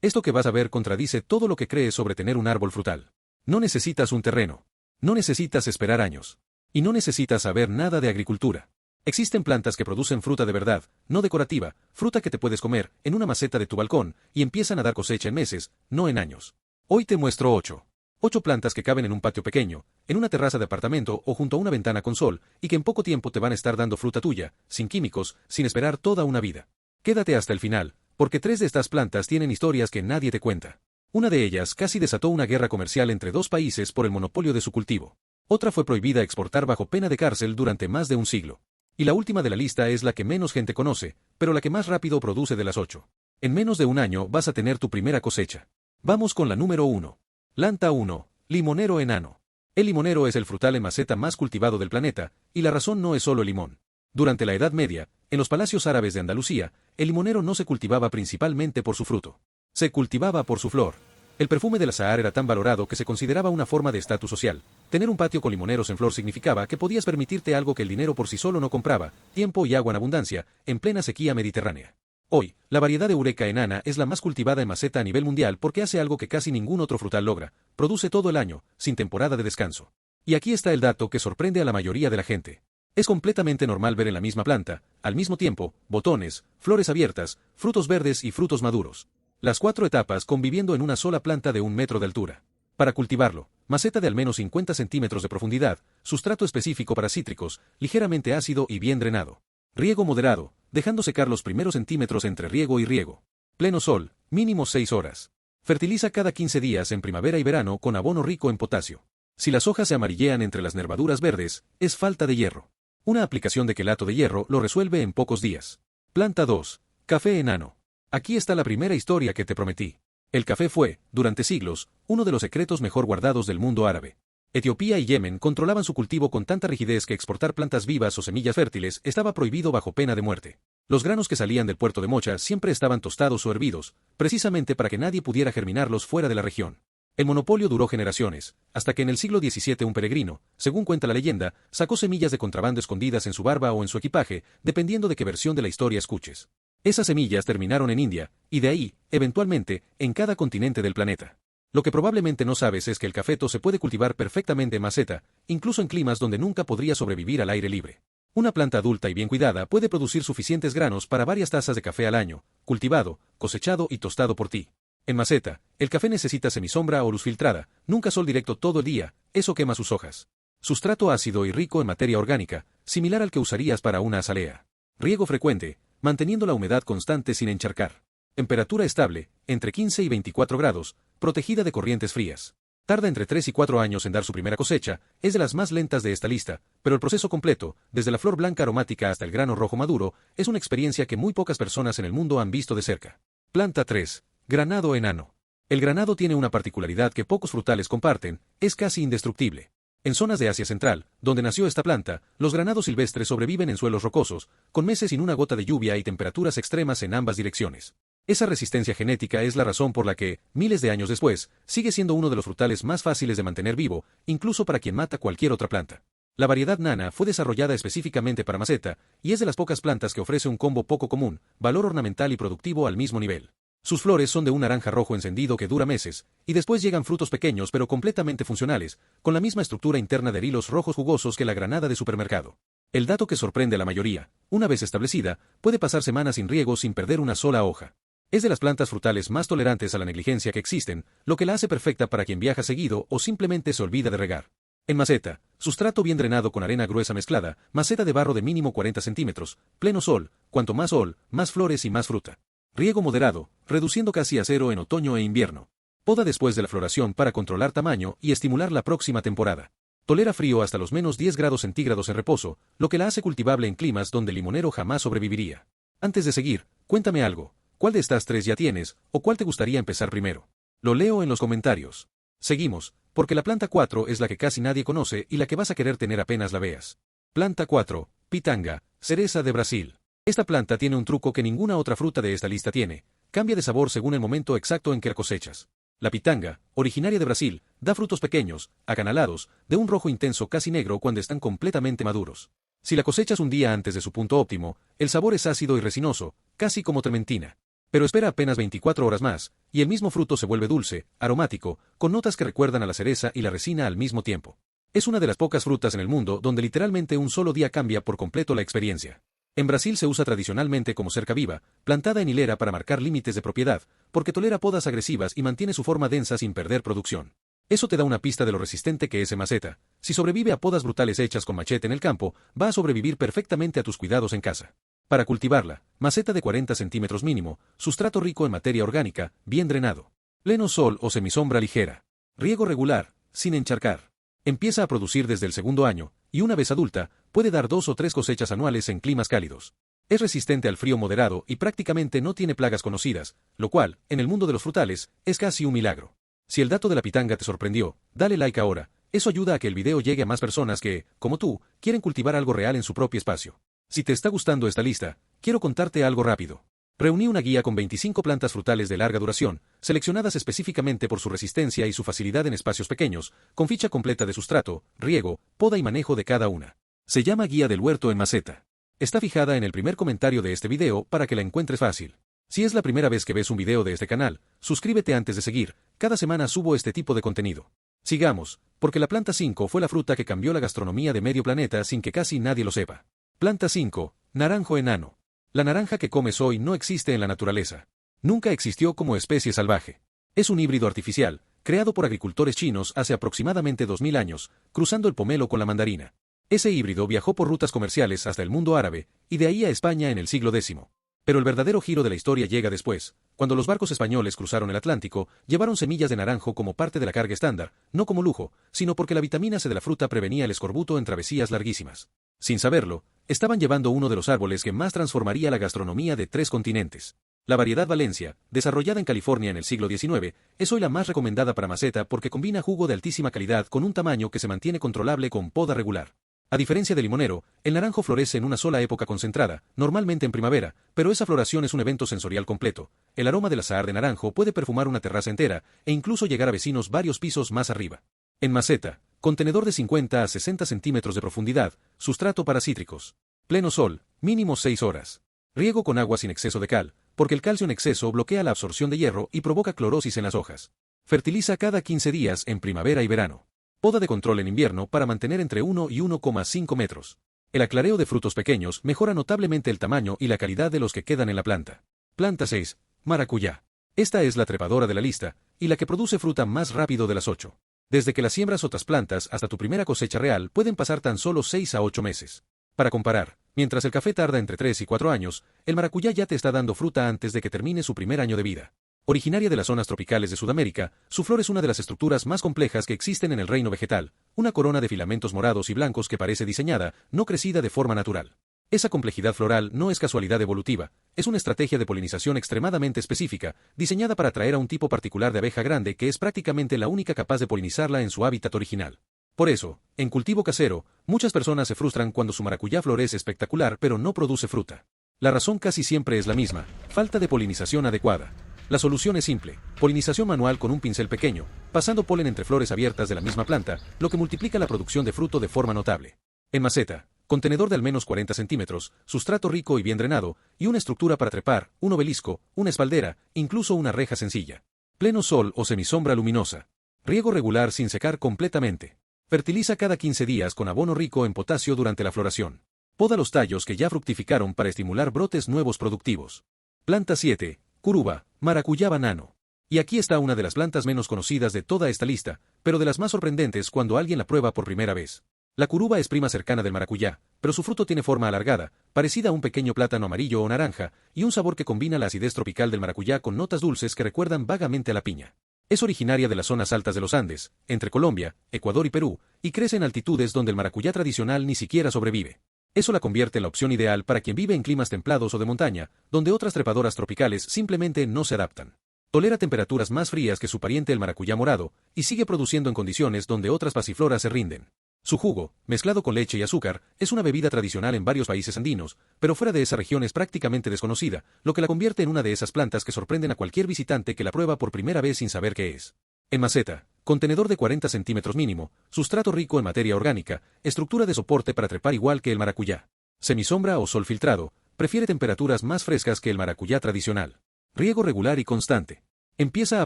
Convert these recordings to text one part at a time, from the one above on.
Esto que vas a ver contradice todo lo que crees sobre tener un árbol frutal. No necesitas un terreno. No necesitas esperar años. Y no necesitas saber nada de agricultura. Existen plantas que producen fruta de verdad, no decorativa, fruta que te puedes comer en una maceta de tu balcón y empiezan a dar cosecha en meses, no en años. Hoy te muestro 8. 8 plantas que caben en un patio pequeño, en una terraza de apartamento o junto a una ventana con sol y que en poco tiempo te van a estar dando fruta tuya, sin químicos, sin esperar toda una vida. Quédate hasta el final, porque 3 de estas plantas tienen historias que nadie te cuenta. Una de ellas casi desató una guerra comercial entre 2 países por el monopolio de su cultivo. Otra fue prohibida exportar bajo pena de cárcel durante más de un siglo. Y la última de la lista es la que menos gente conoce, pero la que más rápido produce de las 8. En menos de un año vas a tener tu primera cosecha. Vamos con la número 1. Lanta 1. Limonero enano. El limonero es el frutal en maceta más cultivado del planeta, y la razón no es solo el limón. Durante la Edad Media, en los palacios árabes de Andalucía, el limonero no se cultivaba principalmente por su fruto. Se cultivaba por su flor. El perfume del azahar era tan valorado que se consideraba una forma de estatus social. Tener un patio con limoneros en flor significaba que podías permitirte algo que el dinero por sí solo no compraba, tiempo y agua en abundancia, en plena sequía mediterránea. Hoy, la variedad de Eureka enana es la más cultivada en maceta a nivel mundial porque hace algo que casi ningún otro frutal logra: produce todo el año, sin temporada de descanso. Y aquí está el dato que sorprende a la mayoría de la gente. Es completamente normal ver en la misma planta, al mismo tiempo, botones, flores abiertas, frutos verdes y frutos maduros. Las 4 etapas conviviendo en una sola planta de 1 metro de altura. Para cultivarlo, maceta de al menos 50 centímetros de profundidad, sustrato específico para cítricos, ligeramente ácido y bien drenado. Riego moderado, dejando secar los primeros centímetros entre riego y riego. Pleno sol, mínimo 6 horas. Fertiliza cada 15 días en primavera y verano con abono rico en potasio. Si las hojas se amarillean entre las nervaduras verdes, es falta de hierro. Una aplicación de quelato de hierro lo resuelve en pocos días. Planta 2. Café enano. Aquí está la primera historia que te prometí. El café fue, durante siglos, uno de los secretos mejor guardados del mundo árabe. Etiopía y Yemen controlaban su cultivo con tanta rigidez que exportar plantas vivas o semillas fértiles estaba prohibido bajo pena de muerte. Los granos que salían del puerto de Mocha siempre estaban tostados o hervidos, precisamente para que nadie pudiera germinarlos fuera de la región. El monopolio duró generaciones, hasta que en el siglo XVII un peregrino, según cuenta la leyenda, sacó semillas de contrabando escondidas en su barba o en su equipaje, dependiendo de qué versión de la historia escuches. Esas semillas terminaron en India, y de ahí, eventualmente, en cada continente del planeta. Lo que probablemente no sabes es que el cafeto se puede cultivar perfectamente en maceta, incluso en climas donde nunca podría sobrevivir al aire libre. Una planta adulta y bien cuidada puede producir suficientes granos para varias tazas de café al año, cultivado, cosechado y tostado por ti. En maceta, el café necesita semisombra o luz filtrada, nunca sol directo todo el día, eso quema sus hojas. Sustrato ácido y rico en materia orgánica, similar al que usarías para una azalea. Riego frecuente, manteniendo la humedad constante sin encharcar. Temperatura estable, entre 15 y 24 grados, protegida de corrientes frías. Tarda entre 3 y 4 años en dar su primera cosecha, es de las más lentas de esta lista, pero el proceso completo, desde la flor blanca aromática hasta el grano rojo maduro, es una experiencia que muy pocas personas en el mundo han visto de cerca. Planta 3. Granado enano. El granado tiene una particularidad que pocos frutales comparten: es casi indestructible. En zonas de Asia Central, donde nació esta planta, los granados silvestres sobreviven en suelos rocosos, con meses sin una gota de lluvia y temperaturas extremas en ambas direcciones. Esa resistencia genética es la razón por la que, miles de años después, sigue siendo uno de los frutales más fáciles de mantener vivo, incluso para quien mata cualquier otra planta. La variedad nana fue desarrollada específicamente para maceta, y es de las pocas plantas que ofrece un combo poco común: valor ornamental y productivo al mismo nivel. Sus flores son de un naranja rojo encendido que dura meses, y después llegan frutos pequeños pero completamente funcionales, con la misma estructura interna de hilos rojos jugosos que la granada de supermercado. El dato que sorprende a la mayoría: una vez establecida, puede pasar semanas sin riego sin perder una sola hoja. Es de las plantas frutales más tolerantes a la negligencia que existen, lo que la hace perfecta para quien viaja seguido o simplemente se olvida de regar. En maceta, sustrato bien drenado con arena gruesa mezclada, maceta de barro de mínimo 40 centímetros, pleno sol, cuanto más sol, más flores y más fruta. Riego moderado, reduciendo casi a cero en otoño e invierno. Poda después de la floración para controlar tamaño y estimular la próxima temporada. Tolera frío hasta los menos 10 grados centígrados en reposo, lo que la hace cultivable en climas donde el limonero jamás sobreviviría. Antes de seguir, cuéntame algo: ¿cuál de estas 3 ya tienes, o cuál te gustaría empezar primero? Lo leo en los comentarios. Seguimos, porque la planta 4 es la que casi nadie conoce y la que vas a querer tener apenas la veas. Planta 4, pitanga, cereza de Brasil. Esta planta tiene un truco que ninguna otra fruta de esta lista tiene: cambia de sabor según el momento exacto en que la cosechas. La pitanga, originaria de Brasil, da frutos pequeños, acanalados, de un rojo intenso casi negro cuando están completamente maduros. Si la cosechas un día antes de su punto óptimo, el sabor es ácido y resinoso, casi como trementina. Pero espera apenas 24 horas más, y el mismo fruto se vuelve dulce, aromático, con notas que recuerdan a la cereza y la resina al mismo tiempo. Es una de las pocas frutas en el mundo donde literalmente un solo día cambia por completo la experiencia. En Brasil se usa tradicionalmente como cerca viva, plantada en hilera para marcar límites de propiedad, porque tolera podas agresivas y mantiene su forma densa sin perder producción. Eso te da una pista de lo resistente que es maceta. Si sobrevive a podas brutales hechas con machete en el campo, va a sobrevivir perfectamente a tus cuidados en casa. Para cultivarla, maceta de 40 centímetros mínimo, sustrato rico en materia orgánica, bien drenado. Pleno sol o semisombra ligera. Riego regular, sin encharcar. Empieza a producir desde el segundo año, y una vez adulta, puede dar 2 o 3 cosechas anuales en climas cálidos. Es resistente al frío moderado y prácticamente no tiene plagas conocidas, lo cual, en el mundo de los frutales, es casi un milagro. Si el dato de la pitanga te sorprendió, dale like ahora, eso ayuda a que el video llegue a más personas que, como tú, quieren cultivar algo real en su propio espacio. Si te está gustando esta lista, quiero contarte algo rápido. Reuní una guía con 25 plantas frutales de larga duración, seleccionadas específicamente por su resistencia y su facilidad en espacios pequeños, con ficha completa de sustrato, riego, poda y manejo de cada una. Se llama Guía del Huerto en Maceta. Está fijada en el primer comentario de este video para que la encuentres fácil. Si es la primera vez que ves un video de este canal, suscríbete antes de seguir, cada semana subo este tipo de contenido. Sigamos, porque la planta 5 fue la fruta que cambió la gastronomía de medio planeta sin que casi nadie lo sepa. Planta 5, naranjo enano. La naranja que comes hoy no existe en la naturaleza. Nunca existió como especie salvaje. Es un híbrido artificial, creado por agricultores chinos hace aproximadamente 2000 años, cruzando el pomelo con la mandarina. Ese híbrido viajó por rutas comerciales hasta el mundo árabe, y de ahí a España en el siglo X. Pero el verdadero giro de la historia llega después, cuando los barcos españoles cruzaron el Atlántico, llevaron semillas de naranjo como parte de la carga estándar, no como lujo, sino porque la vitamina C de la fruta prevenía el escorbuto en travesías larguísimas. Sin saberlo, estaban llevando uno de los árboles que más transformaría la gastronomía de 3 continentes. La variedad Valencia, desarrollada en California en el siglo XIX, es hoy la más recomendada para maceta porque combina jugo de altísima calidad con un tamaño que se mantiene controlable con poda regular. A diferencia del limonero, el naranjo florece en una sola época concentrada, normalmente en primavera, pero esa floración es un evento sensorial completo. El aroma del azahar de naranjo puede perfumar una terraza entera, e incluso llegar a vecinos varios pisos más arriba. En maceta, contenedor de 50 a 60 centímetros de profundidad, sustrato para cítricos. Pleno sol, mínimo 6 horas. Riego con agua sin exceso de cal, porque el calcio en exceso bloquea la absorción de hierro y provoca clorosis en las hojas. Fertiliza cada 15 días en primavera y verano. Poda de control en invierno para mantener entre 1 y 1,5 metros. El aclareo de frutos pequeños mejora notablemente el tamaño y la calidad de los que quedan en la planta. Planta 6. Maracuyá. Esta es la trepadora de la lista, y la que produce fruta más rápido de las 8. Desde que las siembras o trasplantas hasta tu primera cosecha real pueden pasar tan solo 6 a 8 meses. Para comparar, mientras el café tarda entre 3 y 4 años, el maracuyá ya te está dando fruta antes de que termine su primer año de vida. Originaria de las zonas tropicales de Sudamérica, su flor es una de las estructuras más complejas que existen en el reino vegetal, una corona de filamentos morados y blancos que parece diseñada, no crecida de forma natural. Esa complejidad floral no es casualidad evolutiva, es una estrategia de polinización extremadamente específica, diseñada para atraer a un tipo particular de abeja grande que es prácticamente la única capaz de polinizarla en su hábitat original. Por eso, en cultivo casero, muchas personas se frustran cuando su maracuyá florece espectacular pero no produce fruta. La razón casi siempre es la misma: falta de polinización adecuada. La solución es simple: polinización manual con un pincel pequeño, pasando polen entre flores abiertas de la misma planta, lo que multiplica la producción de fruto de forma notable. En maceta, contenedor de al menos 40 centímetros, sustrato rico y bien drenado, y una estructura para trepar, un obelisco, una espaldera, incluso una reja sencilla. Pleno sol o semisombra luminosa. Riego regular sin secar completamente. Fertiliza cada 15 días con abono rico en potasio durante la floración. Poda los tallos que ya fructificaron para estimular brotes nuevos productivos. Planta 7. Curuba, maracuyá banano. Y aquí está una de las plantas menos conocidas de toda esta lista, pero de las más sorprendentes cuando alguien la prueba por primera vez. La curuba es prima cercana del maracuyá, pero su fruto tiene forma alargada, parecida a un pequeño plátano amarillo o naranja, y un sabor que combina la acidez tropical del maracuyá con notas dulces que recuerdan vagamente a la piña. Es originaria de las zonas altas de los Andes, entre Colombia, Ecuador y Perú, y crece en altitudes donde el maracuyá tradicional ni siquiera sobrevive. Eso la convierte en la opción ideal para quien vive en climas templados o de montaña, donde otras trepadoras tropicales simplemente no se adaptan. Tolera temperaturas más frías que su pariente el maracuyá morado, y sigue produciendo en condiciones donde otras pasifloras se rinden. Su jugo, mezclado con leche y azúcar, es una bebida tradicional en varios países andinos, pero fuera de esa región es prácticamente desconocida, lo que la convierte en una de esas plantas que sorprenden a cualquier visitante que la prueba por primera vez sin saber qué es. En maceta, contenedor de 40 centímetros mínimo, sustrato rico en materia orgánica, estructura de soporte para trepar igual que el maracuyá. Semisombra o sol filtrado, prefiere temperaturas más frescas que el maracuyá tradicional. Riego regular y constante. Empieza a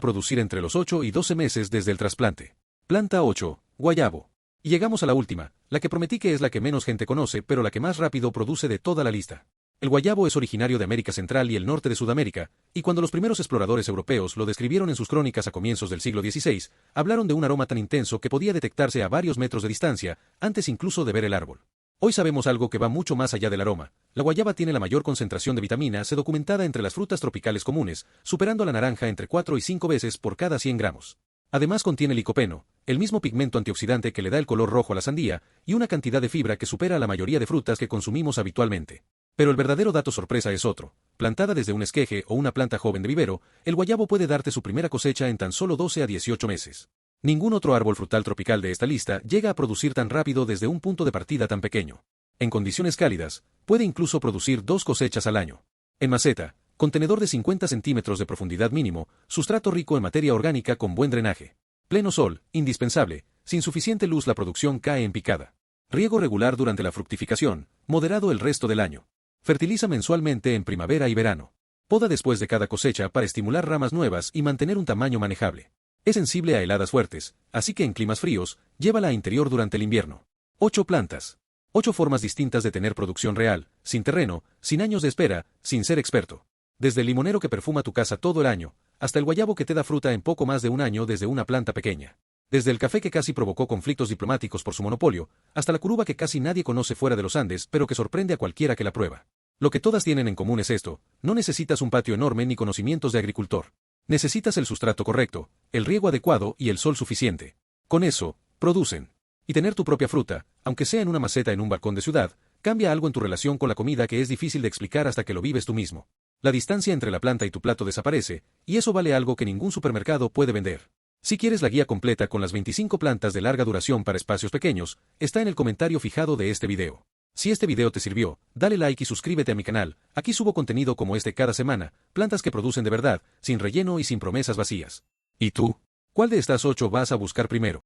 producir entre los 8 y 12 meses desde el trasplante. Planta 8, guayabo. Y llegamos a la última, la que prometí que es la que menos gente conoce, pero la que más rápido produce de toda la lista. El guayabo es originario de América Central y el norte de Sudamérica, y cuando los primeros exploradores europeos lo describieron en sus crónicas a comienzos del siglo XVI, hablaron de un aroma tan intenso que podía detectarse a varios metros de distancia, antes incluso de ver el árbol. Hoy sabemos algo que va mucho más allá del aroma. La guayaba tiene la mayor concentración de vitamina C documentada entre las frutas tropicales comunes, superando a la naranja entre 4 y 5 veces por cada 100 gramos. Además contiene licopeno, el mismo pigmento antioxidante que le da el color rojo a la sandía, y una cantidad de fibra que supera a la mayoría de frutas que consumimos habitualmente. Pero el verdadero dato sorpresa es otro. Plantada desde un esqueje o una planta joven de vivero, el guayabo puede darte su primera cosecha en tan solo 12 a 18 meses. Ningún otro árbol frutal tropical de esta lista llega a producir tan rápido desde un punto de partida tan pequeño. En condiciones cálidas, puede incluso producir 2 cosechas al año. En maceta, contenedor de 50 centímetros de profundidad mínimo, sustrato rico en materia orgánica con buen drenaje. Pleno sol, indispensable, sin suficiente luz la producción cae en picada. Riego regular durante la fructificación, moderado el resto del año. Fertiliza mensualmente en primavera y verano. Poda después de cada cosecha para estimular ramas nuevas y mantener un tamaño manejable. Es sensible a heladas fuertes, así que en climas fríos, llévala a interior durante el invierno. 8 plantas. 8 formas distintas de tener producción real, sin terreno, sin años de espera, sin ser experto. Desde el limonero que perfuma tu casa todo el año, hasta el guayabo que te da fruta en poco más de un año desde una planta pequeña. Desde el café que casi provocó conflictos diplomáticos por su monopolio, hasta la curuba que casi nadie conoce fuera de los Andes pero que sorprende a cualquiera que la prueba. Lo que todas tienen en común es esto: no necesitas un patio enorme ni conocimientos de agricultor. Necesitas el sustrato correcto, el riego adecuado y el sol suficiente. Con eso, producen. Y tener tu propia fruta, aunque sea en una maceta en un balcón de ciudad, cambia algo en tu relación con la comida que es difícil de explicar hasta que lo vives tú mismo. La distancia entre la planta y tu plato desaparece, y eso vale algo que ningún supermercado puede vender. Si quieres la guía completa con las 25 plantas de larga duración para espacios pequeños, está en el comentario fijado de este video. Si este video te sirvió, dale like y suscríbete a mi canal. Aquí subo contenido como este cada semana, plantas que producen de verdad, sin relleno y sin promesas vacías. ¿Y tú? ¿Cuál de estas 8 vas a buscar primero?